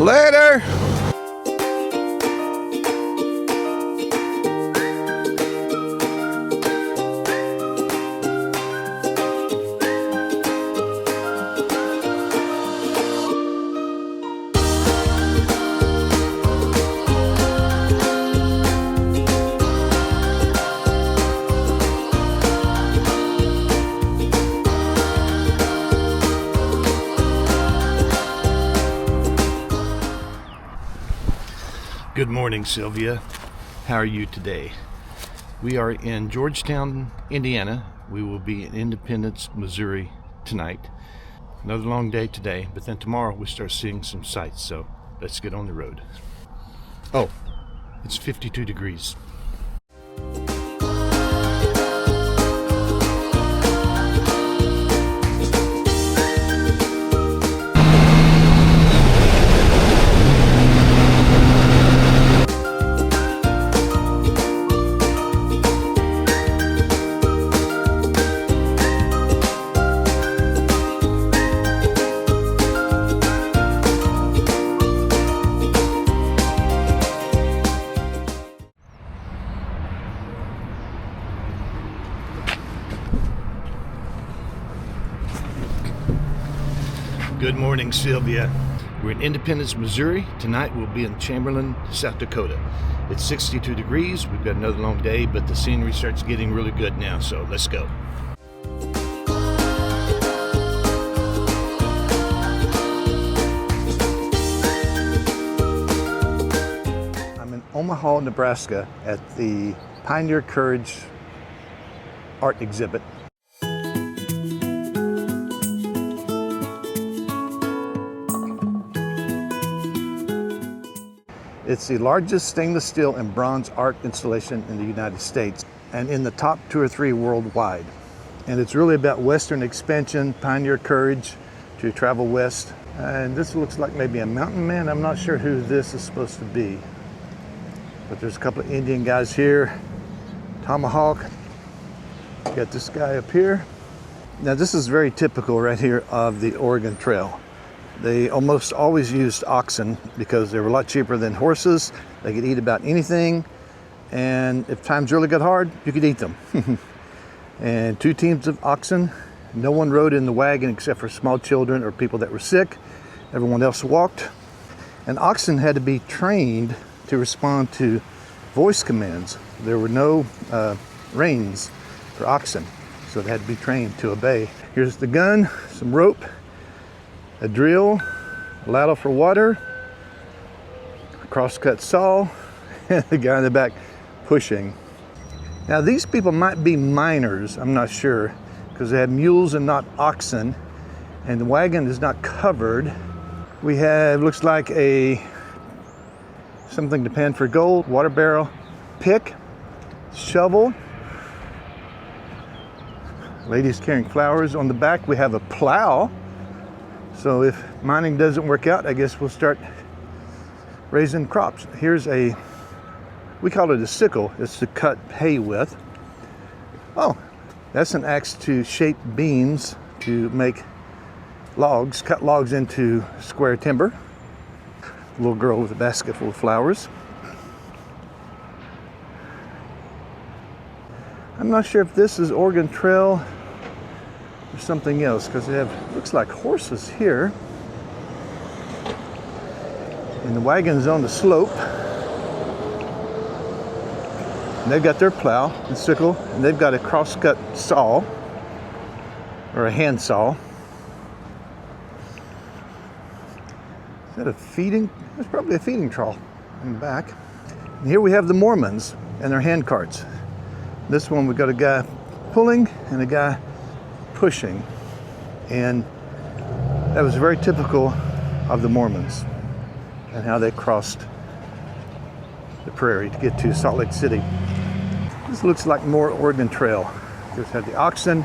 Later. Good morning, Silvia. How are you today? We are in Georgetown, Indiana. We will be in Independence, Missouri tonight. Another long day today, but then tomorrow we start seeing some sights, so let's get on the road. Oh, it's 52 degrees. Good morning, Silvia. We're in Independence, Missouri. Tonight we'll be in Chamberlain, South Dakota. It's 62 degrees. We've got another long day, but the scenery starts getting really good now, so let's go. I'm in Omaha, Nebraska at the Pioneer Courage art exhibit. It's the largest stainless steel and bronze art installation in the United States and in the top 2 or 3 worldwide. And it's really about Western expansion, pioneer courage to travel west. And this looks like maybe a mountain man. I'm not sure who this is supposed to be. But there's a couple of Indian guys here. Tomahawk. Got this guy up here. Now this is very typical right here of the Oregon Trail. They almost always used oxen because they were a lot cheaper than horses. They could eat about anything, and if times really got hard, you could eat them. And 2 teams of oxen. No one rode in the wagon except for small children or people that were sick. Everyone else walked. And oxen had to be trained to respond to voice commands. There were no reins for oxen, so they had to be trained to obey. Here's the gun, some rope, a drill, a ladle for water, a crosscut saw, and the guy in the back pushing. Now these people might be miners, I'm not sure, because they have mules and not oxen, and the wagon is not covered. We have, looks like something to pan for gold, water barrel, pick, shovel. Ladies carrying flowers. On the back we have a plow. So if mining doesn't work out, I guess we'll start raising crops. Here's we call it a sickle. It's to cut hay with. Oh, that's an axe to shape beams to make logs, cut logs into square timber. A little girl with a basket full of flowers. I'm not sure if this is Oregon Trail or something else, because they have, looks like horses here. And the wagon's on the slope. And they've got their plow and sickle, and they've got a crosscut saw, or a hand saw. Is that a feeding? It's probably a feeding trough in the back. And here we have the Mormons and their hand carts. This one we got a guy pulling and a guy pushing, and that was very typical of the Mormons and how they crossed the prairie to get to Salt Lake City. This looks like more Oregon Trail. Just had the oxen,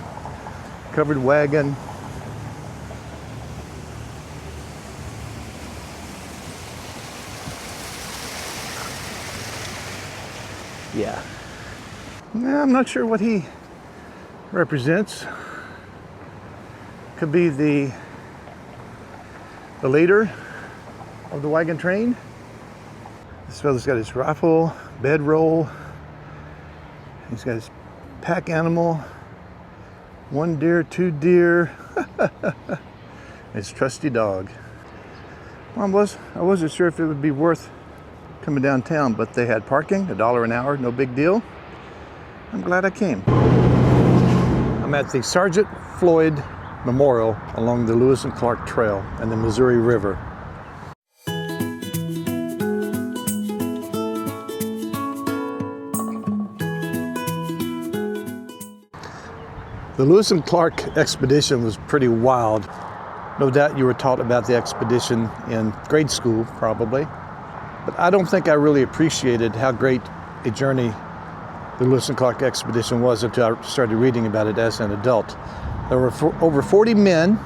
covered wagon. Yeah. I'm not sure what he represents. Could be the leader of the wagon train. This fella's got his rifle, bedroll. He's got his pack animal. 1 deer, 2 deer. His trusty dog. Well, I wasn't sure if it would be worth coming downtown, but they had parking, $1 an hour, no big deal. I'm glad I came. I'm at the Sergeant Floyd Memorial along the Lewis and Clark Trail and the Missouri River. The Lewis and Clark expedition was pretty wild. No doubt you were taught about the expedition in grade school, probably. But I don't think I really appreciated how great a journey the Lewis and Clark expedition was until I started reading about it as an adult. There were over 40 men,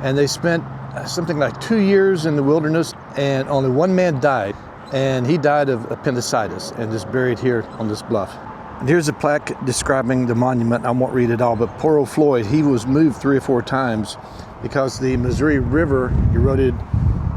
and they spent something like 2 years in the wilderness, and only one man died. And he died of appendicitis and is buried here on this bluff. And here's a plaque describing the monument. I won't read it all, but poor old Floyd, he was moved 3 or 4 times because the Missouri River eroded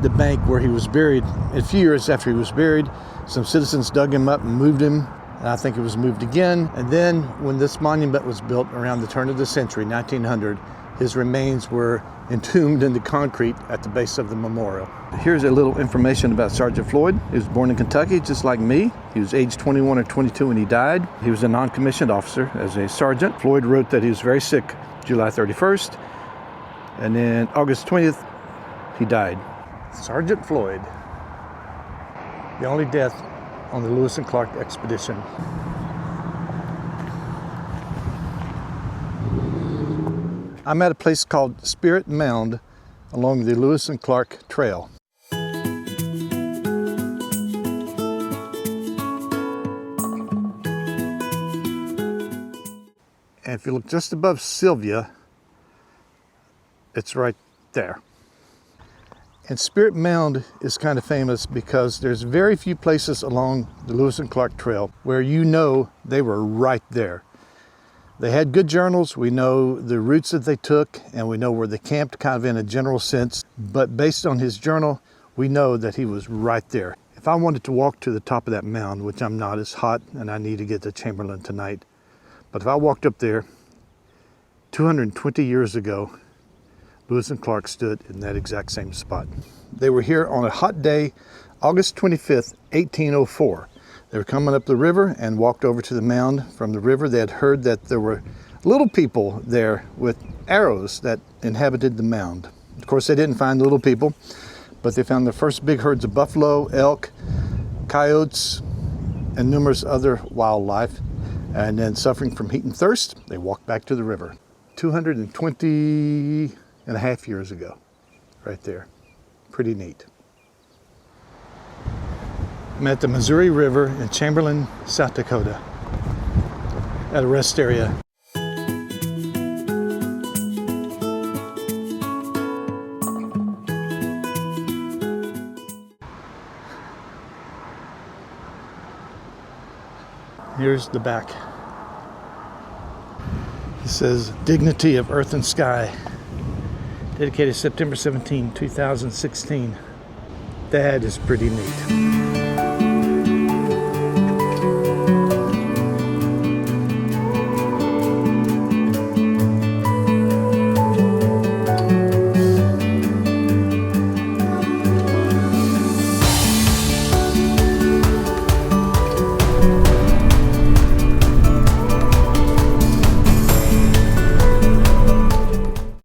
the bank where he was buried. A few years after he was buried, some citizens dug him up and moved him. And I think it was moved again. And then when this monument was built around the turn of the century, 1900, his remains were entombed into concrete at the base of the memorial. Here's a little information about Sergeant Floyd. He was born in Kentucky, just like me. He was age 21 or 22 when he died. He was a non-commissioned officer as a sergeant. Floyd wrote that he was very sick July 31st. And then August 20th, he died. Sergeant Floyd, the only death on the Lewis and Clark expedition. I'm at a place called Spirit Mound along the Lewis and Clark Trail. And if you look just above Silvia, it's right there. And Spirit Mound is kind of famous because there's very few places along the Lewis and Clark Trail where you know they were right there. They had good journals. We know the routes that they took, and we know where they camped kind of in a general sense. But based on his journal, we know that he was right there. If I wanted to walk to the top of that mound, which I'm not, it's hot and I need to get to Chamberlain tonight. But if I walked up there, 220 years ago, Lewis and Clark stood in that exact same spot. They were here on a hot day, August 25th, 1804. They were coming up the river and walked over to the mound. From the river, they had heard that there were little people there with arrows that inhabited the mound. Of course, they didn't find the little people, but they found the first big herds of buffalo, elk, coyotes, and numerous other wildlife. And then, suffering from heat and thirst, they walked back to the river. 220 and a half years ago, right there. Pretty neat. I'm at the Missouri River in Chamberlain, South Dakota, at a rest area. Here's the back. It says, "Dignity of Earth and Sky." Dedicated September 17, 2016. That is pretty neat.